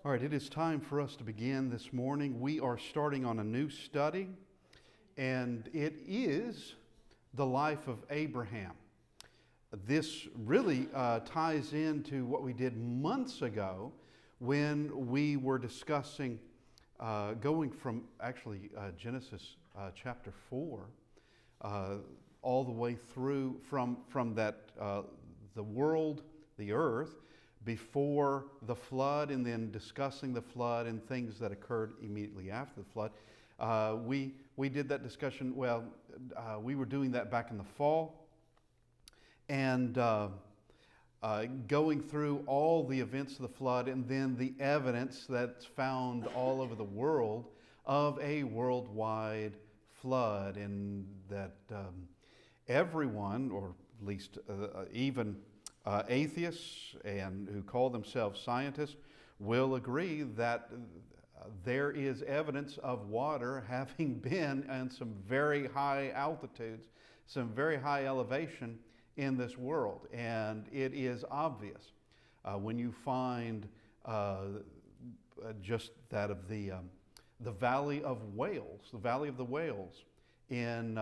All right, it is time for us to begin this morning. We are starting on a new study, and it is the life of Abraham. This really ties into what we did months ago when we were discussing going from Genesis chapter 4 all the way through from that the world, the earth, before the flood, and then discussing the flood and things that occurred immediately after the flood. We did that discussion, we were doing that back in the fall, and going through all the events of the flood and then the evidence that's found all over the world of a worldwide flood, and that everyone, or at least even atheists and who call themselves scientists, will agree that there is evidence of water having been in some very high altitudes, some very high elevation in this world. And it is obvious when you find just that of the Valley of Wales, the Valley of the Whales in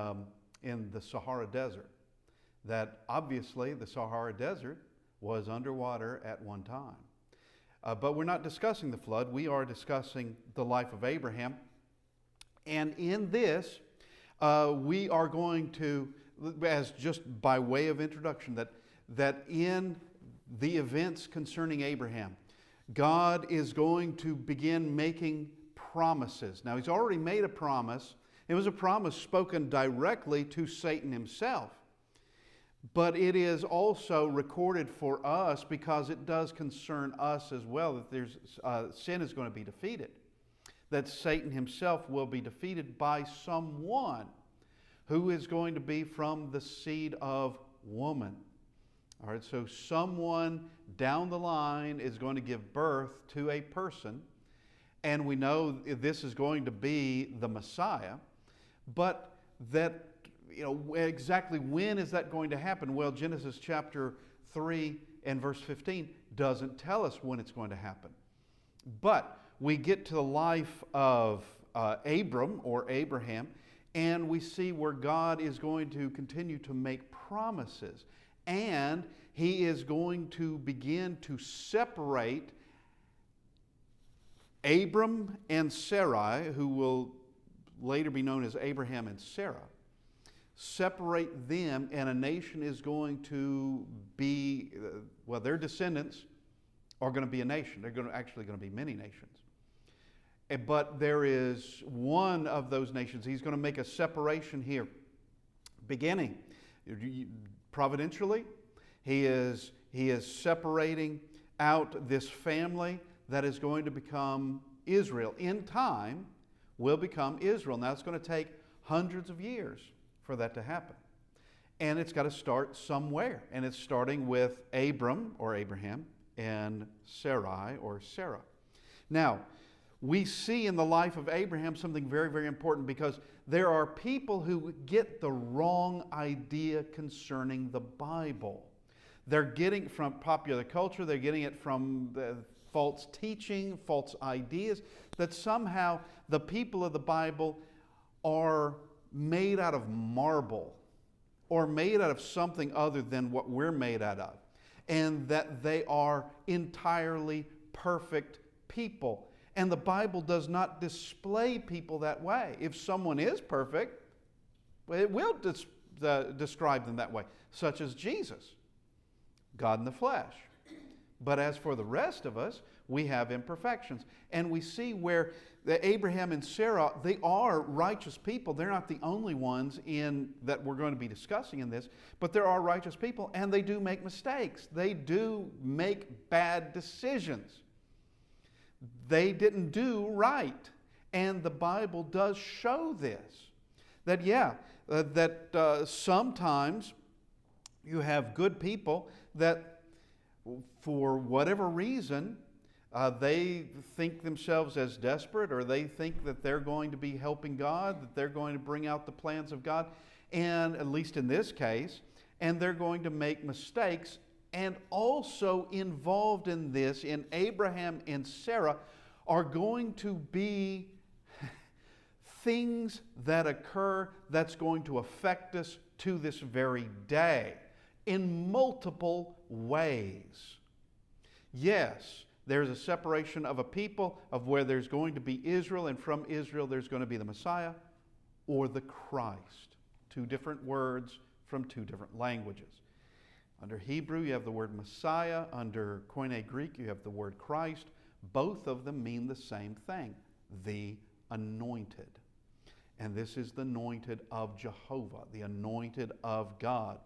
the Sahara Desert, that obviously the Sahara Desert was underwater at one time. But we're not discussing the flood. We are discussing the life of Abraham. And in this, we are going to, as just by way of introduction, that in the events concerning Abraham, God is going to begin making promises. Now, He's already made a promise. It was a promise spoken directly to Satan himself. But it is also recorded for us because it does concern us as well, that there's sin is going to be defeated, that Satan himself will be defeated by someone who is going to be from the seed of woman. All right, so someone down the line is going to give birth to a person, and we know this is going to be the Messiah, but that, exactly when is that going to happen? Well, Genesis chapter 3 and verse 15 doesn't tell us when it's going to happen. But we get to the life of Abram, or Abraham, and we see where God is going to continue to make promises. And He is going to begin to separate Abram and Sarai, who will later be known as Abraham and Sarah. Separate them, and a nation is going to be, their descendants are going to be a nation. They're actually going to be many nations. But there is one of those nations. He's going to make a separation here, beginning providentially. He is separating out this family that is going to become Israel. In time, will become Israel. Now, it's going to take hundreds of years for that to happen. And it's got to start somewhere. And it's starting with Abram, or Abraham, and Sarai, or Sarah. Now, we see in the life of Abraham something very, very important, because there are people who get the wrong idea concerning the Bible. They're getting it from popular culture, they're getting it from the false teaching, false ideas, that somehow the people of the Bible are made out of marble, or made out of something other than what we're made out of, and that they are entirely perfect people. And the Bible does not display people that way. If someone is perfect, it will describe them that way, such as Jesus, God in the flesh. But as for the rest of us, we have imperfections. And we see where Abraham and Sarah, they are righteous people. They're not the only ones that we're going to be discussing in this, but there are righteous people, and they do make mistakes. They do make bad decisions. They didn't do right. And the Bible does show this. That sometimes you have good people that, for whatever reason, they think themselves as desperate, or they think that they're going to be helping God, that they're going to bring out the plans of God, and at least in this case, and they're going to make mistakes and also involved in this, in Abraham and Sarah, are going to be things that occur that's going to affect us to this very day in multiple ways. Yes, there's a separation of a people, of where there's going to be Israel, and from Israel there's going to be the Messiah or the Christ. Two different words from two different languages. Under Hebrew you have the word Messiah. Under Koine Greek you have the word Christ. Both of them mean the same thing, the anointed. And this is the anointed of Jehovah, the anointed of God.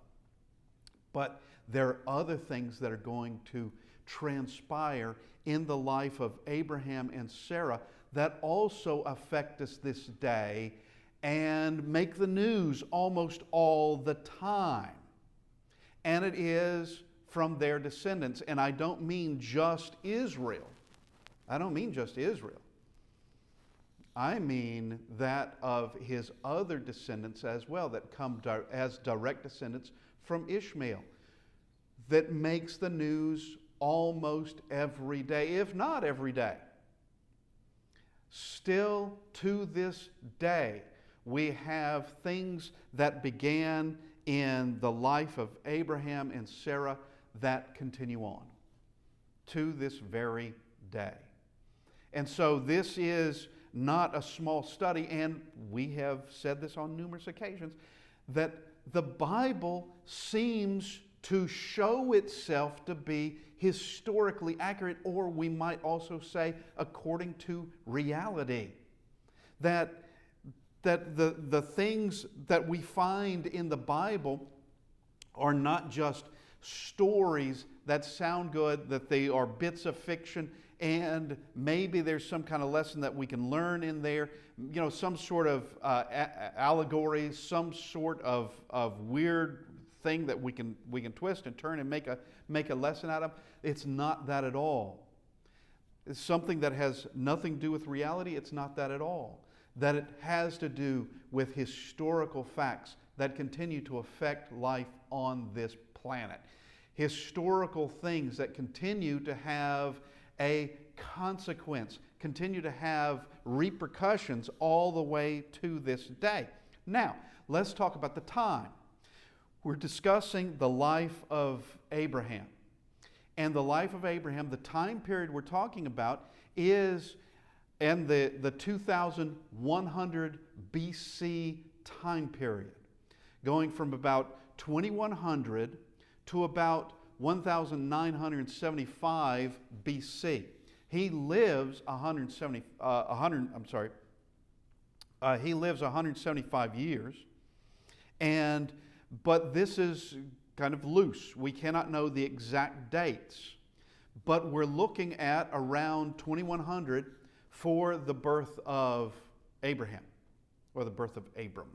But there are other things that are going to transpire in the life of Abraham and Sarah that also affect us this day and make the news almost all the time. And it is from their descendants. And I don't mean just Israel. I don't mean just Israel. I mean that of his other descendants as well, that come as direct descendants from Ishmael, that makes the news almost every day, if not every day. Still to this day, we have things that began in the life of Abraham and Sarah that continue on to this very day. And so this is not a small study, and we have said this on numerous occasions, that the Bible seems to show itself to be historically accurate, or we might also say according to reality. That the things that we find in the Bible are not just stories that sound good, that they are bits of fiction, and maybe there's some kind of lesson that we can learn in there, some sort of allegory, some sort of weird thing that we can twist and turn and make a lesson out of. It's not that at all. It's something that has nothing to do with reality. It's not that at all. That it has to do with historical facts that continue to affect life on this planet. Historical things that continue to have a consequence, continue to have repercussions all the way to this day. Now, let's talk about the time. We're discussing the life of Abraham. And the life of Abraham, the time period we're talking about is in the 2100 BC time period, going from about 2100 to about 1975 BC. He lives 175 years, but this is kind of loose. We cannot know the exact dates, but we're looking at around 2100 for the birth of Abraham, or the birth of Abram,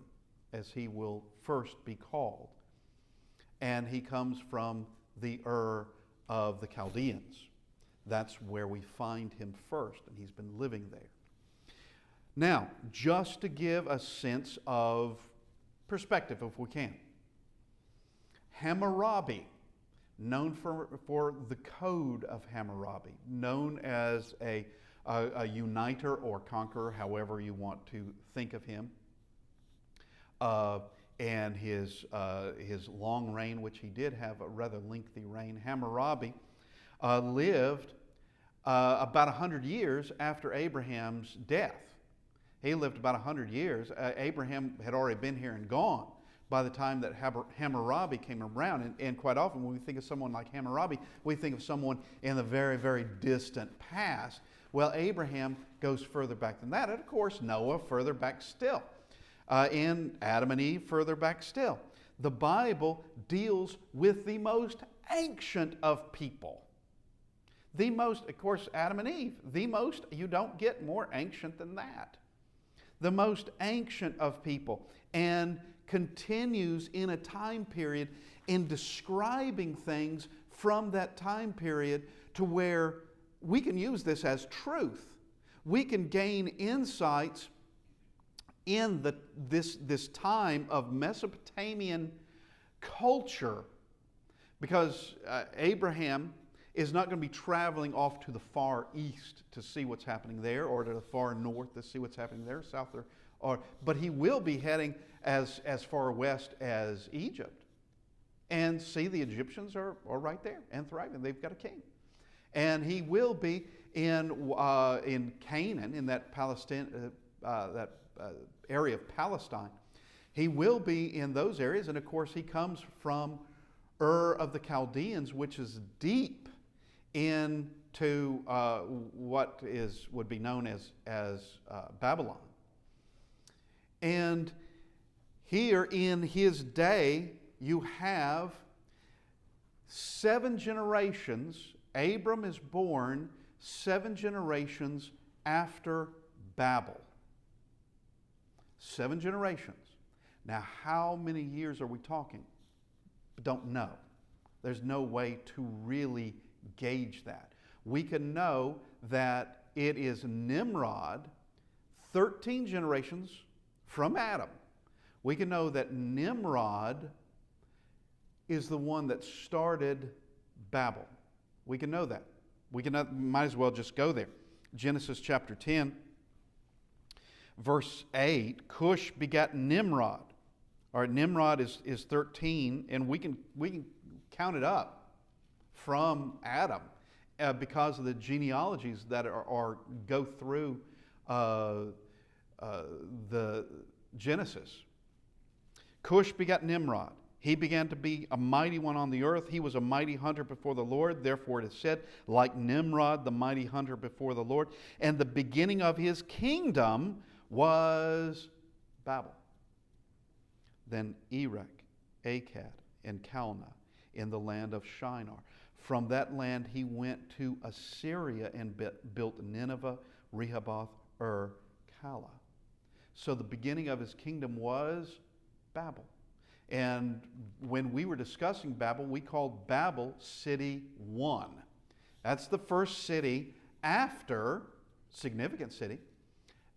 as he will first be called. And he comes from the Ur of the Chaldeans. That's where we find him first, and he's been living there. Now, just to give a sense of perspective, if we can. Hammurabi, known for the Code of Hammurabi, known as a uniter or conqueror, however you want to think of him, and his long reign, which he did have a rather lengthy reign. Hammurabi lived about 100 years after Abraham's death. He lived about 100 years. Abraham had already been here and gone by the time that Hammurabi came around. And quite often when we think of someone like Hammurabi, we think of someone in the very, very distant past. Well, Abraham goes further back than that. And of course, Noah further back still. And Adam and Eve further back still. The Bible deals with the most ancient of people. The most, of course, Adam and Eve. The most, you don't get more ancient than that. The most ancient of people. And continues in a time period in describing things from that time period to where we can use this as truth. We can gain insights in this time of Mesopotamian culture Because Abraham is not going to be traveling off to the far east to see what's happening there, or to the far north to see what's happening there, south but he will be heading as far west as Egypt, and see the Egyptians are right there and thriving. They've got a king, and he will be in Canaan, in that area of Palestine. He will be in those areas, and of course he comes from Ur of the Chaldeans, which is deep into what would be known as Babylon. And here in his day, you have 7 generations. Abram is born 7 generations after Babel. 7 generations. Now, how many years are we talking? Don't know. There's no way to really gauge that. We can know that it is Nimrod, 13 generations from Adam. We can know that Nimrod is the one that started Babel. We can know that. Might as well just go there. Genesis chapter 10, verse 8, Cush begat Nimrod. All right, Nimrod is 13, and we can count it up from Adam because of the genealogies that go through the Genesis. Cush begat Nimrod. He began to be a mighty one on the earth. He was a mighty hunter before the Lord. Therefore it is said, like Nimrod, the mighty hunter before the Lord. And the beginning of his kingdom was Babel. Then Erech, Akkad, and Calneh in the land of Shinar. From that land he went to Assyria and built Nineveh, Rehoboth, Calah. So the beginning of his kingdom was Babel. And when we were discussing Babel, we called Babel City 1. That's the first city significant city,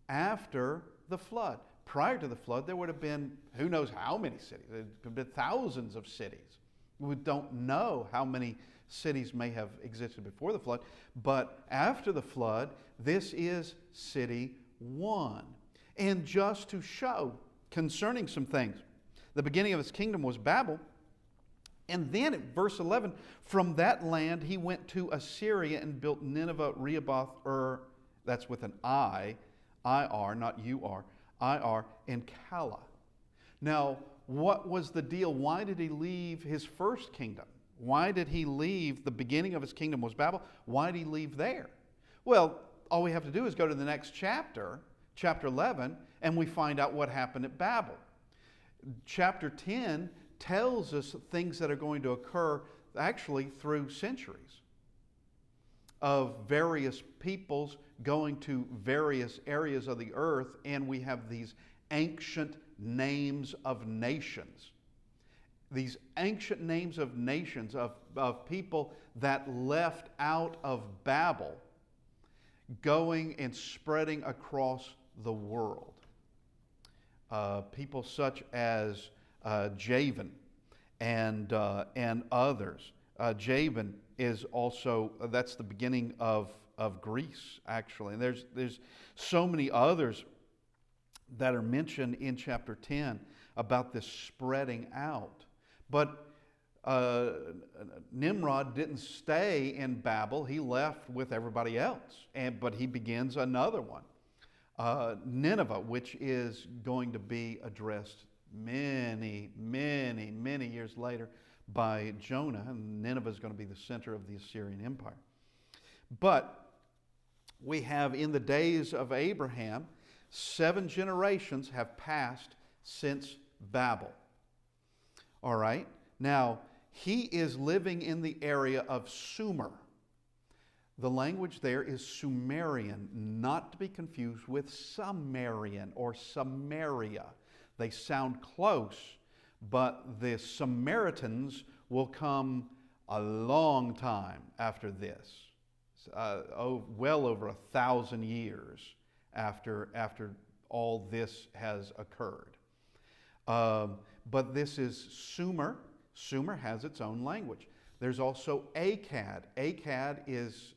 after the flood. Prior to the flood, there would have been who knows how many cities. There have been thousands of cities. We don't know how many cities may have existed before the flood, but after the flood, this is City 1. And just to show concerning some things, the beginning of his kingdom was Babel. And then at verse 11, from that land he went to Assyria and built Nineveh, Rehoboth, that's with an I-R, not U-R, I-R, and Calah. Now, what was the deal? Why did he leave his first kingdom? Why did he leave? The beginning of his kingdom was Babel. Why did he leave there? Well, all we have to do is go to the next chapter, chapter 11, and we find out what happened at Babel. Chapter 10 tells us things that are going to occur actually through centuries of various peoples going to various areas of the earth, and we have these ancient names of nations. These ancient names of nations, of people that left out of Babel, going and spreading across the world. People such as Javan and others. Javan is also, that's the beginning of Greece, actually. And there's so many others that are mentioned in chapter 10 about this spreading out. But Nimrod didn't stay in Babel. He left with everybody else. But he begins another one. Nineveh, which is going to be addressed many, many, many years later by Jonah. And Nineveh is going to be the center of the Assyrian Empire. But we have, in the days of Abraham, 7 generations have passed since Babel. All right? Now, he is living in the area of Sumer. The language there is Sumerian, not to be confused with Sumerian or Samaria. They sound close, but the Samaritans will come a long time after this. Well over 1,000 years after all this has occurred. But this is Sumer. Sumer has its own language. There's also Akkad. Akkad is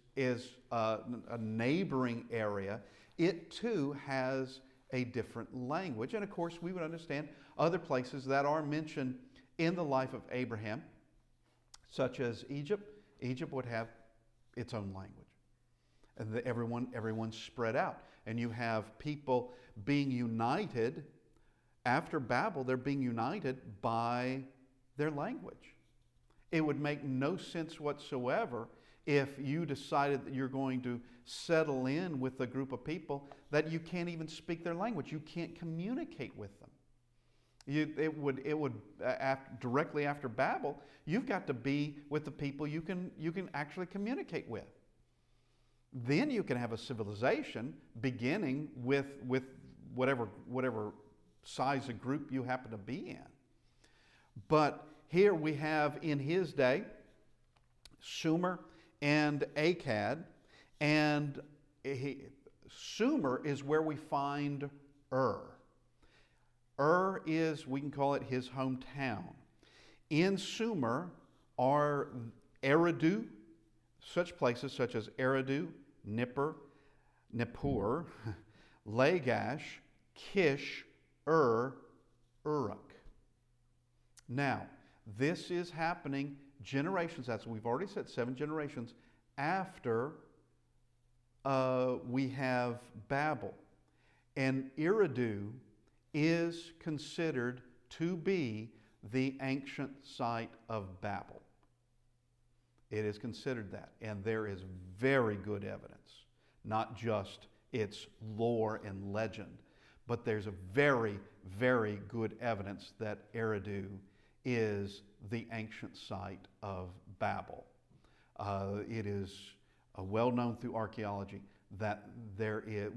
a neighboring area. It too has a different language. And of course, we would understand other places that are mentioned in the life of Abraham, such as Egypt. Egypt would have its own language. And everyone's spread out. And you have people being united after Babel. They're being united by their language. It would make no sense whatsoever if you decided that you're going to settle in with a group of people that you can't even speak their language. You can't communicate with them. Directly after Babel, you've got to be with the people you can actually communicate with. Then you can have a civilization beginning with whatever size of group you happen to be in. But here we have in his day Sumer and Akkad, and Sumer is where we find Ur. Ur is, we can call it his hometown. In Sumer are Eridu, such places such as Eridu, Nippur, Lagash, Kish, Uruk. Now, this is happening generations, as we've already said, 7 generations after we have Babel. And Eridu is considered to be the ancient site of Babel. It is considered that. And there is very good evidence, not just its lore and legend, but there's a very, very good evidence that Eridu is the ancient site of Babel. It is well known through archaeology that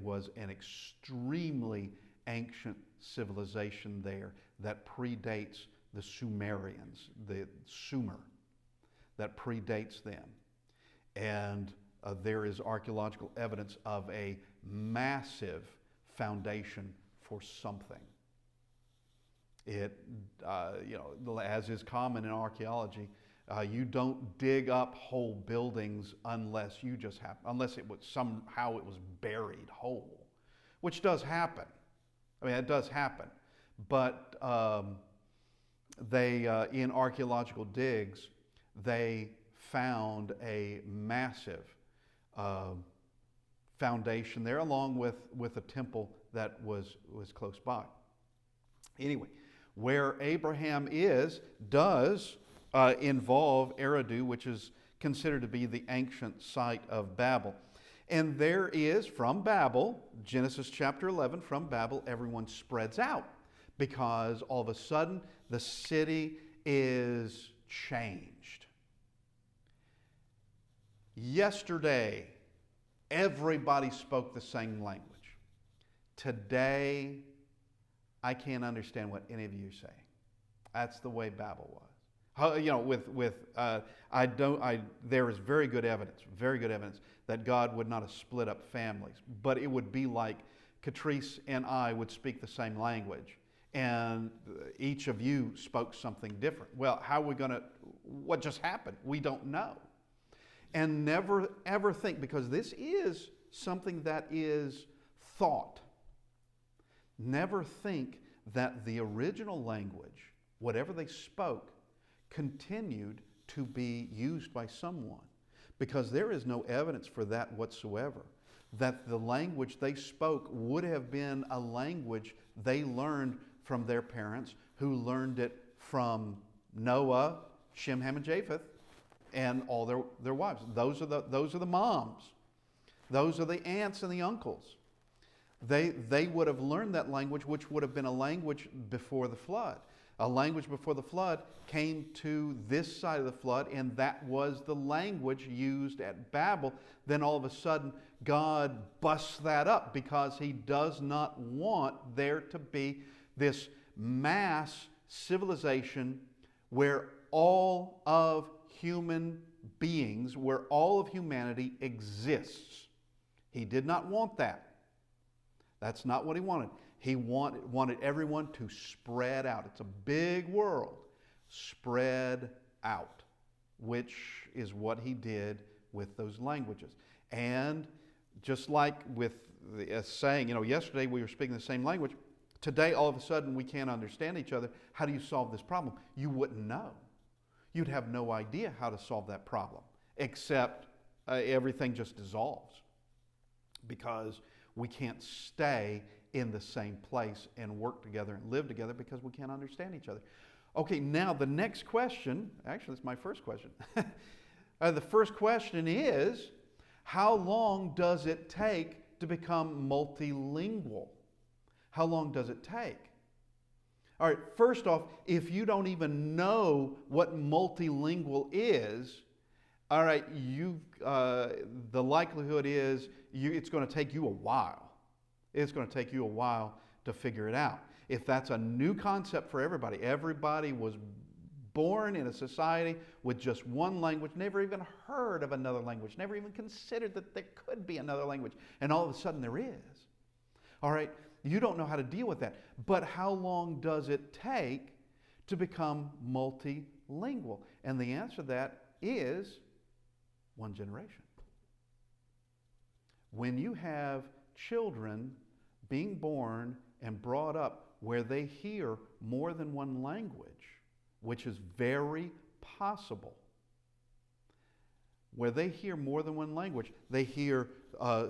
was an extremely ancient civilization there that predates the Sumerians, the Sumer, that predates them. And there is archaeological evidence of a massive foundation for something. It, as is common in archaeology, you don't dig up whole buildings unless it was somehow it was buried whole, which does happen. I mean, it does happen. But in archaeological digs, they found a massive foundation there, along with a temple that was close by. Anyway, where Abraham does involve Eridu, which is considered to be the ancient site of Babel. And there is, from Babel, Genesis chapter 11, from Babel, everyone spreads out because all of a sudden the city is changed. Yesterday, everybody spoke the same language. Today, I can't understand what any of you are saying. That's the way Babel was. There is very good evidence that God would not have split up families, but it would be like Catrice and I would speak the same language, and each of you spoke something different. Well, what just happened? We don't know. And never ever think, because this is something that is thought. Never think that the original language, whatever they spoke, continued to be used by someone, because there is no evidence for that whatsoever, that the language they spoke would have been a language they learned from their parents, who learned it from Noah, Shem, Ham, and Japheth, and all their wives. Those are the moms. Those are the aunts and the uncles. They would have learned that language, which would have been a language before the flood. A language before the flood came to this side of the flood, and that was the language used at Babel. Then all of a sudden, God busts that up because He does not want there to be this mass civilization where all of human beings, where all of humanity exists. He did not want that. That's not what He wanted. He wanted everyone to spread out. It's a big world. Spread out. which is what he did with those languages. And just like with the saying, yesterday we were speaking the same language, today all of a sudden we can't understand each other. How do you solve this problem? You wouldn't know. You'd have no idea how to solve that problem, except everything just dissolves because we can't stay in the same place and work together and live together because we can't understand each other. Okay, now the next question, actually it's my first question. The first question is, how long does it take to become multilingual? How long does it take? All right, first off, if you don't even know what multilingual is, all right, the likelihood is it's going to take you a while. It's going to take you a while to figure it out. If that's a new concept for everybody, everybody was born in a society with just one language, never even heard of another language, never even considered that there could be another language, and all of a sudden there is. All right, you don't know how to deal with that. But how long does it take to become multilingual? And the answer to that is one generation. When you have children being born and brought up where they hear more than one language, which is very possible, where they hear more than one language, they hear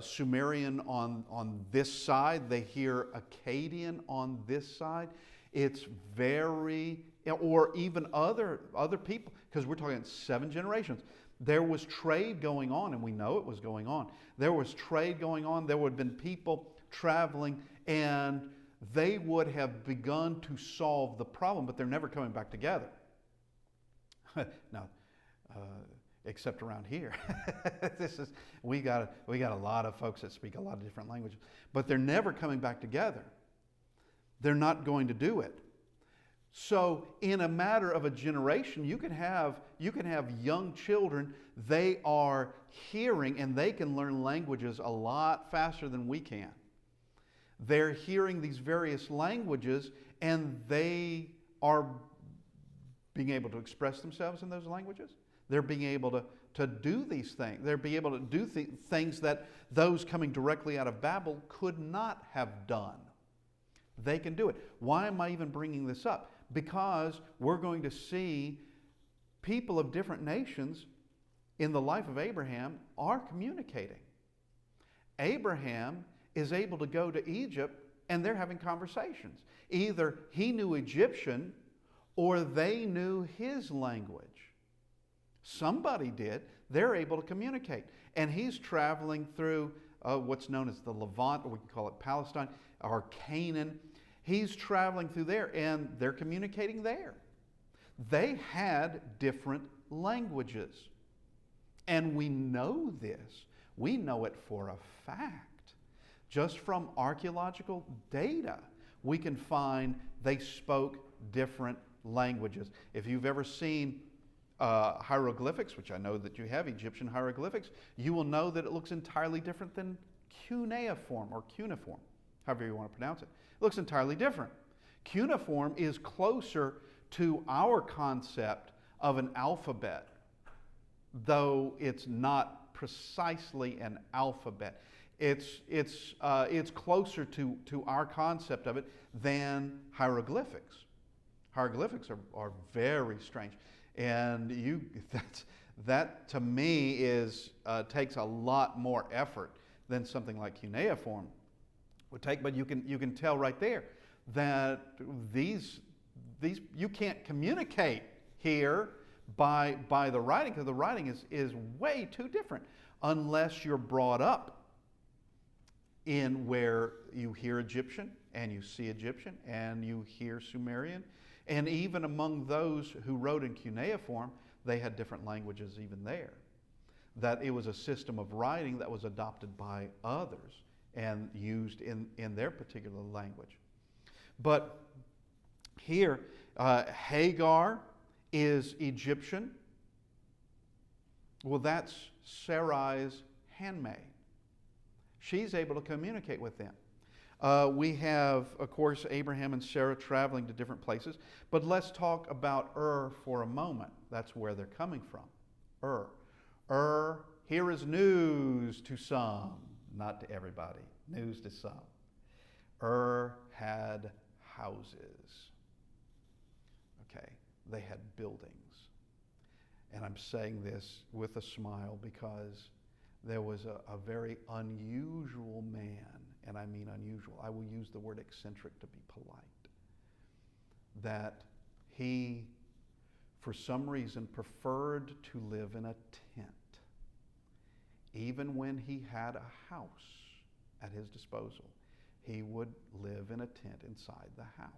Sumerian on this side, they hear Akkadian on this side, it's very, or even other people, because we're talking 7 generations. There was trade going on, and we know it was going on. There was trade going on. There would have been people traveling, and they would have begun to solve the problem, but they're never coming back together. Now, except around here. We got a lot of folks that speak a lot of different languages, but they're never coming back together. They're not going to do it. So in a matter of a generation, you can have young children. They are hearing, and they can learn languages a lot faster than we can. They're hearing these various languages, and they are being able to express themselves in those languages. They're being able to do these things. They're being able to do things that those coming directly out of Babel could not have done. They can do it. Why am I even bringing this up? Because we're going to see people of different nations in the life of Abraham are communicating. Abraham is able to go to Egypt and they're having conversations. Either he knew Egyptian or they knew his language. Somebody did. They're able to communicate. And he's traveling through what's known as the Levant, or we can call it Palestine, or Canaan. He's traveling through there, and they're communicating there. They had different languages. And we know this. We know it for a fact. Just from archaeological data, we can find they spoke different languages. If you've ever seen hieroglyphics, which I know that you have, Egyptian hieroglyphics, you will know that it looks entirely different than cuneiform or cuneiform, however you want to pronounce it. It looks entirely different. Cuneiform is closer to our concept of an alphabet, though it's not precisely an alphabet. It's closer to our concept of it than hieroglyphics. Hieroglyphics are very strange, and that to me takes a lot more effort than something like cuneiform would take. But you can tell right there that these you can't communicate here by the writing, because the writing is way too different unless you're brought up in where you hear Egyptian and you see Egyptian and you hear Sumerian. And even among those who wrote in cuneiform, they had different languages even there. That it was a system of writing that was adopted by others and used in their particular language. But here, Hagar is Egyptian. Well, that's Sarai's handmaid. She's able to communicate with them. We have, of course, Abraham and Sarah traveling to different places. But let's talk about Ur for a moment. That's where they're coming from. Ur. Ur, here is news to some, not to everybody, news to some. Ur had houses. Okay, they had buildings. And I'm saying this with a smile because there was a very unusual man, and I mean unusual. I will use the word eccentric to be polite. That he, for some reason, preferred to live in a tent, even when he had a house at his disposal. He would live in a tent inside the house.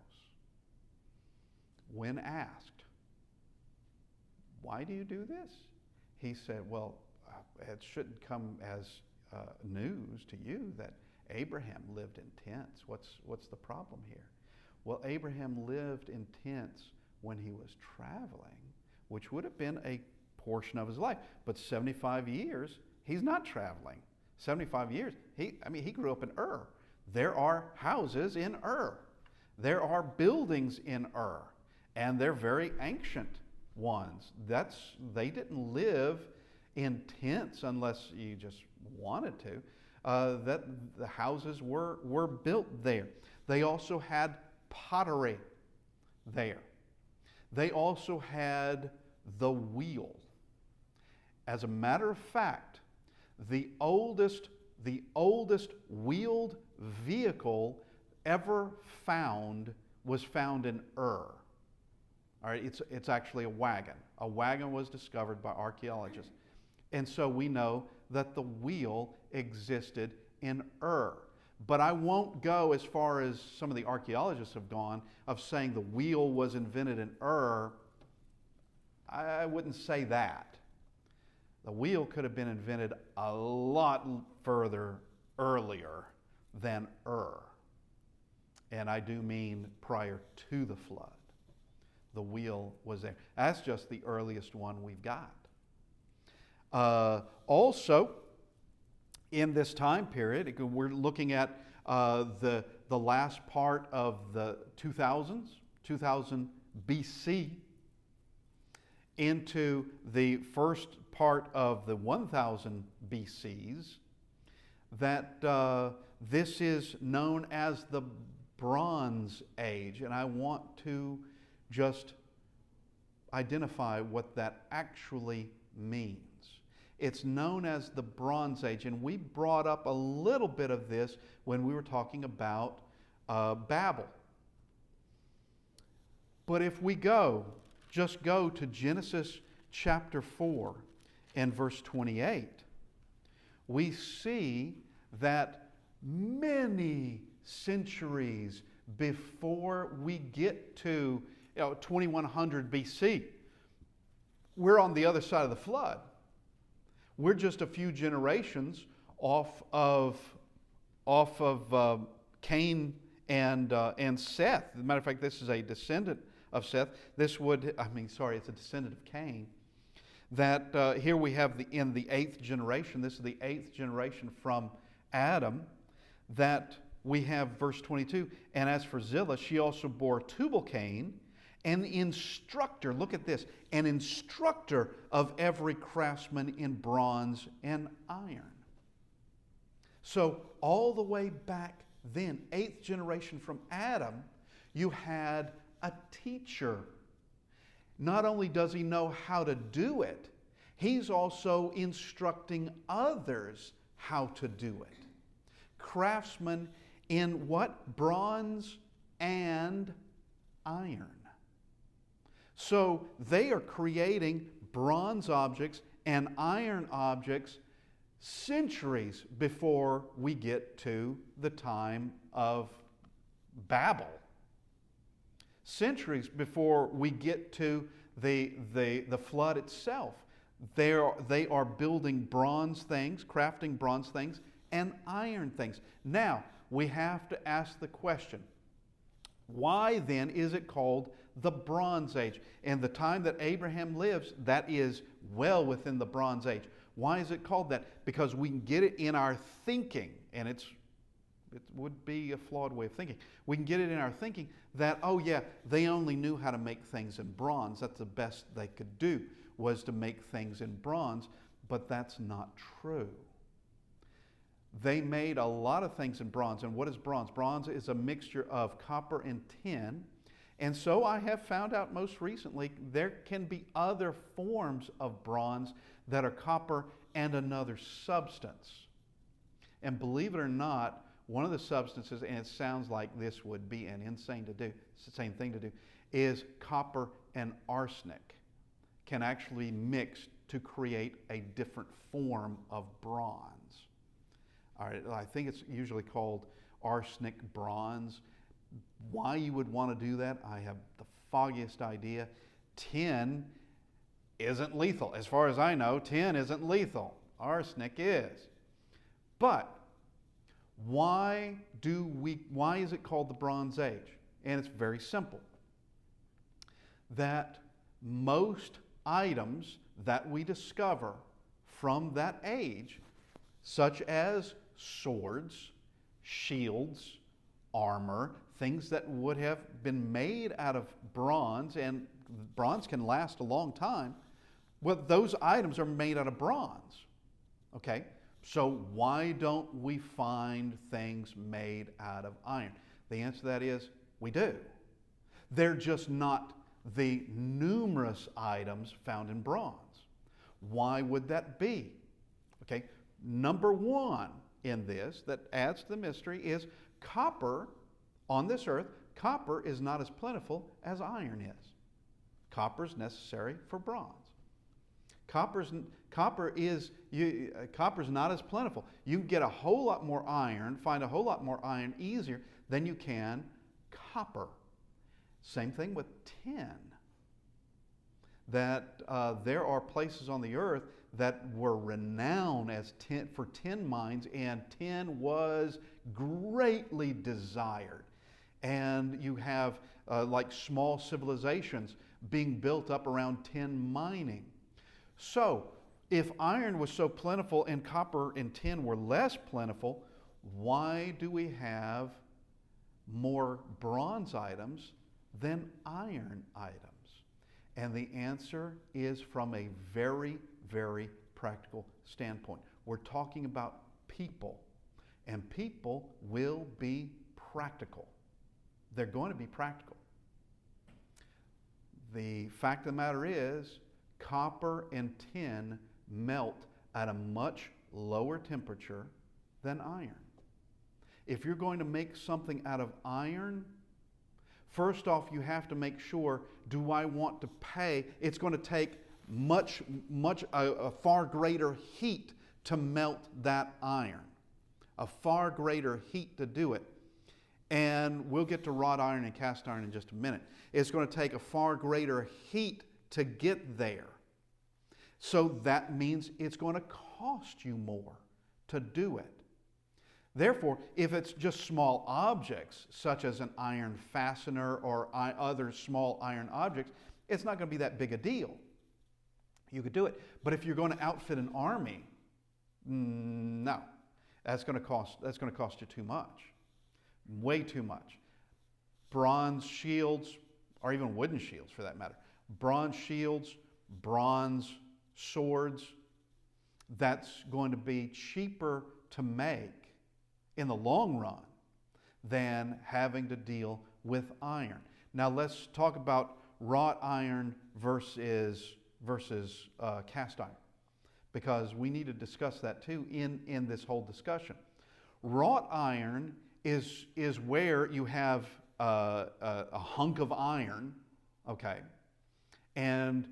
When asked, why do you do this? He said, well, it shouldn't come as news to you that Abraham lived in tents. What's the problem here? Well, Abraham lived in tents when he was traveling, which would have been a portion of his life. But 75 years, he's not traveling. 75 years, he grew up in Ur. There are houses in Ur. There are buildings in Ur, and they're very ancient ones. They didn't live in tents unless you just wanted to. That the houses were built there. They also had pottery there. They also had the wheel. As a matter of fact, the oldest wheeled vehicle ever found was found in Ur. All right, it's actually a wagon. A wagon was discovered by archaeologists. And so we know that the wheel existed in Ur. But I won't go as far as some of the archaeologists have gone of saying the wheel was invented in Ur. I wouldn't say that. The wheel could have been invented a lot further earlier than Ur. And I do mean prior to the flood. The wheel was there. That's just the earliest one we've got. Also, in this time period, we're looking at the last part of the 2000s, 2000 BC, into the first part of the 1000 BCs, that this is known as the Bronze Age. And I want to just identify what that actually means. It's known as the Bronze Age, and we brought up a little bit of this when we were talking about Babel. But if we just go to Genesis chapter 4 and verse 28, we see that many centuries before we get to 2100 BC, we're on the other side of the flood. We're just a few generations off of Cain and Seth. As a matter of fact, this is a descendant of Seth. It's a descendant of Cain. That here we have in the 8th generation. This is the 8th generation from Adam. That we have verse 22. And as for Zillah, she also bore Tubal-Cain, an instructor, look at this, an instructor of every craftsman in bronze and iron. So all the way back then, 8th generation from Adam, you had a teacher. Not only does he know how to do it, he's also instructing others how to do it. Craftsmen in what? Bronze and iron. So they are creating bronze objects and iron objects centuries before we get to the time of Babel. Centuries before we get to the flood itself. They are building bronze things, crafting bronze things, and iron things. Now, we have to ask the question, why then is it called the Bronze Age? And the time that Abraham lives, that is well within the Bronze Age. Why is it called that? Because we can get it in our thinking, and it would be a flawed way of thinking. We can get it in our thinking that, oh yeah, they only knew how to make things in bronze. That's the best they could do. was to make things in bronze, but that's not true. They made a lot of things in bronze. And what is bronze? Bronze is a mixture of copper and tin. And so I have found out most recently there can be other forms of bronze that are copper and another substance. And believe it or not, one of the substances, and it sounds like this would be an insane thing to do, is copper and arsenic can actually mix to create a different form of bronze. All right, I think it's usually called arsenic bronze. Why you would want to do that, I have the foggiest idea. Tin isn't lethal. As far as I know, tin isn't lethal. Arsenic is. But why is it called the Bronze Age? And it's very simple. That most items that we discover from that age, such as swords, shields, armor, things that would have been made out of bronze, and bronze can last a long time, well, those items are made out of bronze. Okay? So why don't we find things made out of iron? The answer to that is we do. They're just not the numerous items found in bronze. Why would that be? Okay, number one in this that adds to the mystery is copper on this earth. Copper is not as plentiful as iron is. Copper is necessary for bronze. Copper is not as plentiful. You can get a whole lot more iron, find a whole lot more iron easier than you can copper. Same thing with tin. That there are places on the earth that were renowned as for tin mines, and tin was greatly desired. And you have like small civilizations being built up around tin mining. So, if iron was so plentiful and copper and tin were less plentiful, why do we have more bronze items than iron items? And the answer is from a very, very practical standpoint. We're talking about people, and people will be practical. They're going to be practical. The fact of the matter is, copper and tin melt at a much lower temperature than iron. If you're going to make something out of iron, first off, you have to make sure, do I want to pay? It's going to take a far greater heat to melt that iron. A far greater heat to do it. And we'll get to wrought iron and cast iron in just a minute. It's going to take a far greater heat to get there. So that means it's going to cost you more to do it. Therefore, if it's just small objects, such as an iron fastener or other small iron objects, it's not going to be that big a deal. You could do it. But if you're going to outfit an army, no. That's going to cost you too much. Way too much. Bronze shields, or even wooden shields for that matter. Bronze shields, bronze swords, that's going to be cheaper to make in the long run than having to deal with iron. Now let's talk about wrought iron versus cast iron, because we need to discuss that too in this whole discussion. Wrought iron is where you have a hunk of iron, okay, and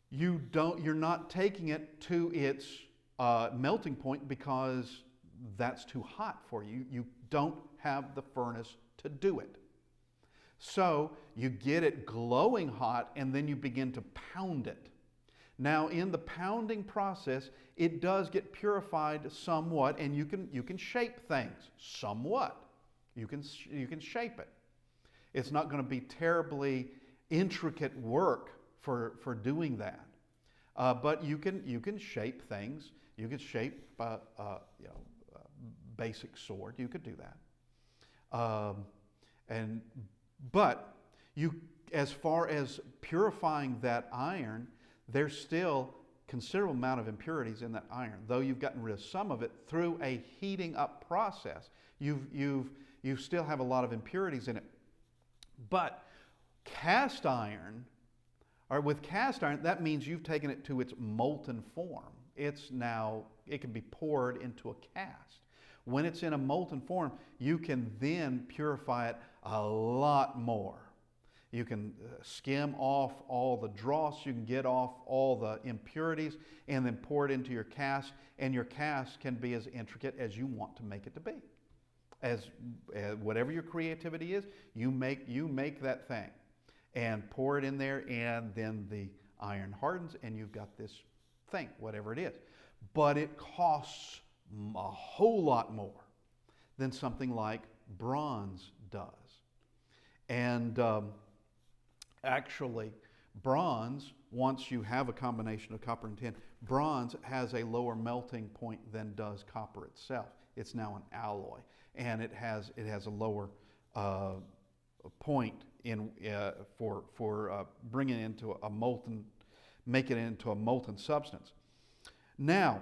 you're not taking it to its melting point because that's too hot for you. You don't have the furnace to do it. So you get it glowing hot, and then you begin to pound it. Now, in the pounding process, it does get purified somewhat, and you can shape things somewhat. You can shape it. It's not going to be terribly intricate work for doing that, but you can shape things. You could shape basic sword. You could do that, but as far as purifying that iron, there's still considerable amount of impurities in that iron. Though you've gotten rid of some of it through a heating up process, you still have a lot of impurities in it. But cast iron, or with cast iron, that means you've taken it to its molten form. It can be poured into a cast. When it's in a molten form, you can then purify it a lot more. You can skim off all the dross, you can get off all the impurities, and then pour it into your cast, and your cast can be as intricate as you want to make it to be. As whatever your creativity is, you make that thing and pour it in there, and then the iron hardens, and you've got this thing, whatever it is. But it costs a whole lot more than something like bronze does. And actually, bronze, once you have a combination of copper and tin, bronze has a lower melting point than does copper itself. It's now an alloy, and it has a lower point for bringing it into a molten, making it into a molten substance. Now,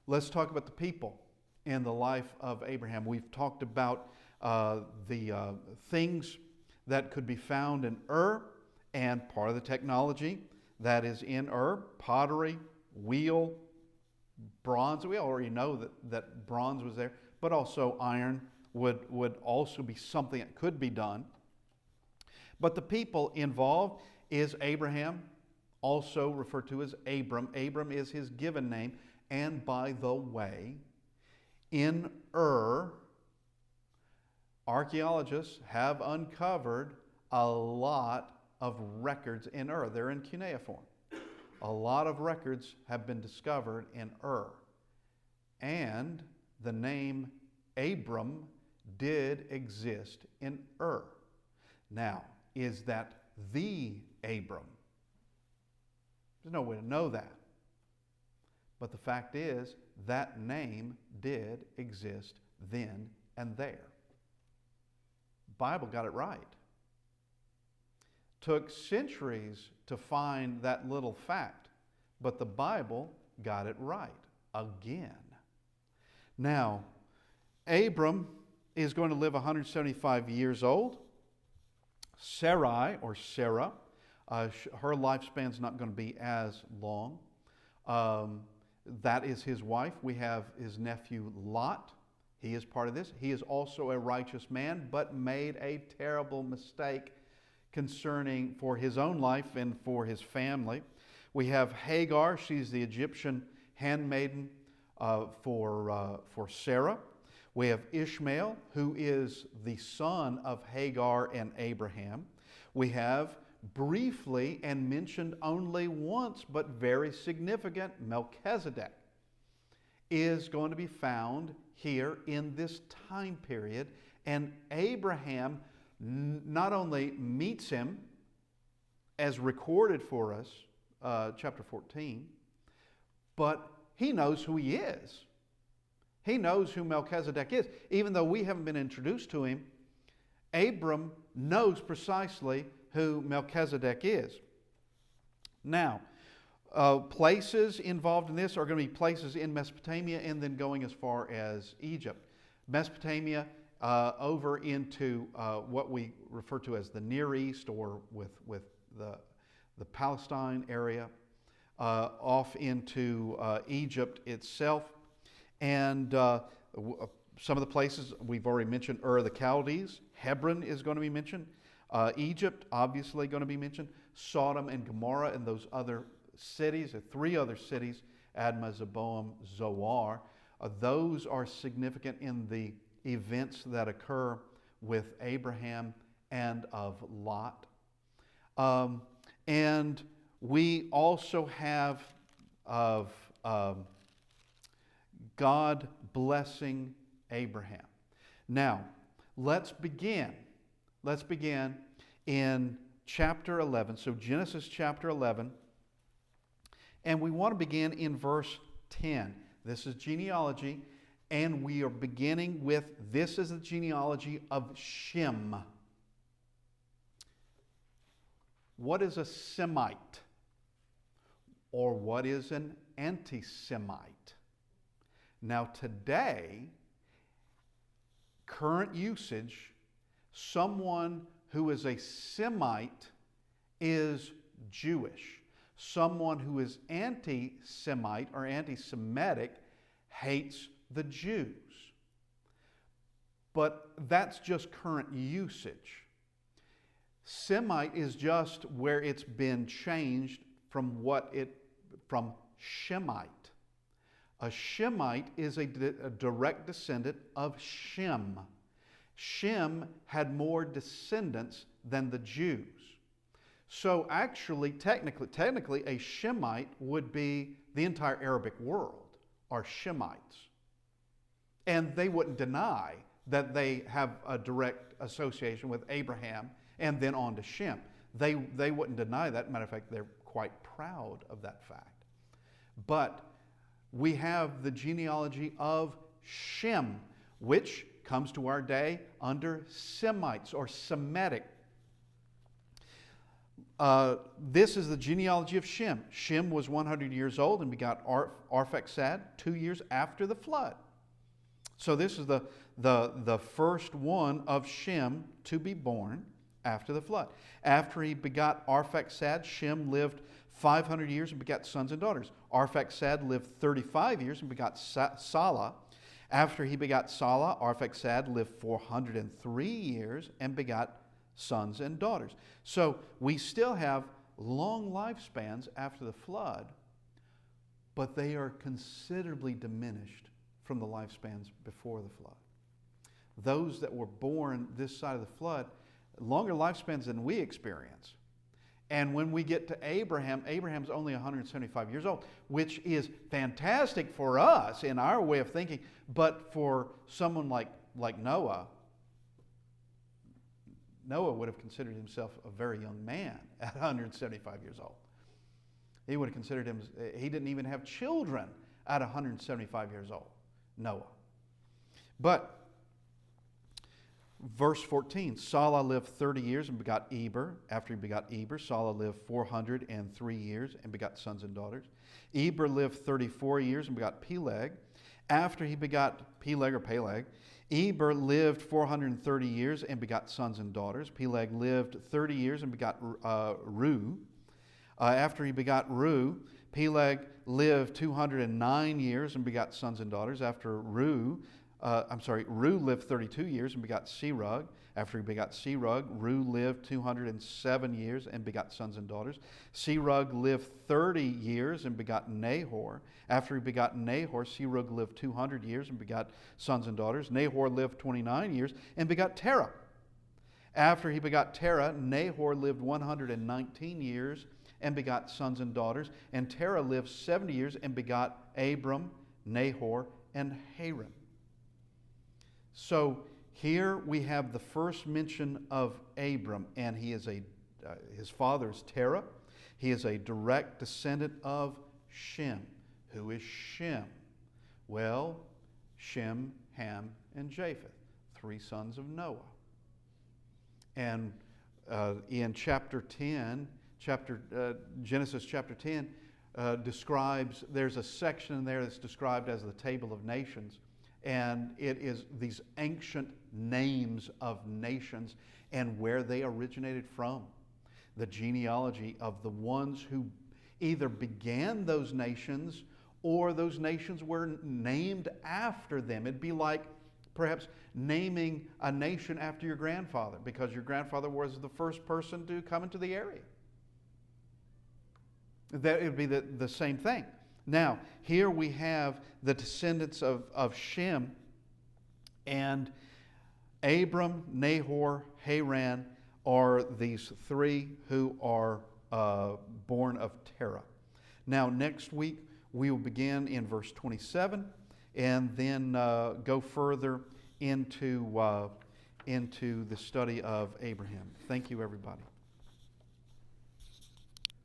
let's talk about the people in the life of Abraham. We've talked about the things that could be found in Ur, and part of the technology that is in Ur: pottery, wheel, bronze. We already know that bronze was there, but also iron would also be something that could be done. But the people involved is Abraham, also referred to as Abram. Abram is his given name. And by the way, in Ur, archaeologists have uncovered a lot of records in Ur. They're in cuneiform. A lot of records have been discovered in Ur. And the name Abram did exist in Ur. Now, is that the Abram? There's no way to know that. But the fact is, that name did exist then and there. The Bible got it right. Took centuries to find that little fact, but the Bible got it right again. Now, Abram is going to live 175 years old. Sarai, or Sarah, her lifespan's not going to be as long. That is his wife. We have his nephew Lot. He is part of this. He is also a righteous man, but made a terrible mistake concerning for his own life and for his family. We have Hagar. She's the Egyptian handmaiden for Sarah. We have Ishmael, who is the son of Hagar and Abraham. We have, briefly and mentioned only once, but very significant, Melchizedek is going to be found here in this time period. And Abraham not only meets him, as recorded for us, chapter 14, but he knows who he is. He knows who Melchizedek is. Even though we haven't been introduced to him, Abram knows precisely who Melchizedek is. Now, places involved in this are going to be places in Mesopotamia and then going as far as Egypt. Mesopotamia over into what we refer to as the Near East, or with the Palestine area, off into Egypt itself. And some of the places we've already mentioned: Ur the Chaldees, Hebron is going to be mentioned, Egypt obviously going to be mentioned, Sodom and Gomorrah and those other cities, three other cities, Admah, Zeboam, Zoar. Those are significant in the events that occur with Abraham and of Lot. And we also have of God blessing Abraham. Now, let's begin. Let's begin in chapter 11. So Genesis chapter 11. And we want to begin in verse 10. This is genealogy. And we are beginning with, this is the genealogy of Shem. What is a Semite? or what is an anti-Semite. Now today, current usage, someone who is a Semite is Jewish. Someone who is anti-Semite or anti-Semitic hates the Jews. But that's just current usage. Semite is just where it's been changed from Shemite. A Shemite is a direct descendant of Shem. Shem had more descendants than the Jews. So actually, technically, a Shemite would be the entire Arabic world, are Shemites. And they wouldn't deny that they have a direct association with Abraham and then on to Shem. They wouldn't deny that. Matter of fact, they're quite proud of that fact. But we have the genealogy of Shem, which comes to our day under Semites or Semitic. This is the genealogy of Shem. Shem was 100 years old and begot Arphaxad 2 years after the flood. So this is the first one of Shem to be born after the flood. After he begot Arphaxad, Shem lived 500 years and begot sons and daughters. Arphaxad lived 35 years and begot Salah. After he begot Salah, Arphaxad lived 403 years and begot sons and daughters. So we still have long lifespans after the flood, but they are considerably diminished from the lifespans before the flood. Those that were born this side of the flood, longer lifespans than we experience. And when we get to Abraham, Abraham's only 175 years old, which is fantastic for us in our way of thinking, but for someone like Noah, Noah would have considered himself a very young man at 175 years old. He would have considered him, he didn't even have children at 175 years old, Noah. But verse 14, Salah lived 30 years and begot Eber. After he begot Eber, Salah lived 403 years and begot sons and daughters. Eber lived 34 years and begot Peleg. After he begot Peleg, Eber lived 430 years and begot sons and daughters. Peleg lived 30 years and begot Reu. After he begot Reu, Peleg lived 209 years and begot sons and daughters. After Reu lived 32 years and begot Serug. After he begot Serug, Reu lived 207 years and begot sons and daughters. Serug lived 30 years and begot Nahor. After he begot Nahor, Serug lived 200 years and begot sons and daughters. Nahor lived 29 years and begot Terah. After he begot Terah, Nahor lived 119 years and begot sons and daughters. And Terah lived 70 years and begot Abram, Nahor, and Haran. So here we have the first mention of Abram, and he is his father is Terah. He is a direct descendant of Shem. Who is Shem? Well, Shem, Ham, and Japheth, 3 sons of Noah. And in Genesis chapter 10 describes, there's a section in there that's described as the Table of Nations. And it is these ancient names of nations and where they originated from. The genealogy of the ones who either began those nations or those nations were named after them. It'd be like perhaps naming a nation after your grandfather because your grandfather was the first person to come into the area. That would be the same thing. Now, here we have the descendants of Shem, and Abram, Nahor, Haran are these 3 who are born of Terah. Now, next week, we will begin in verse 27 and then go further into the study of Abraham. Thank you, everybody.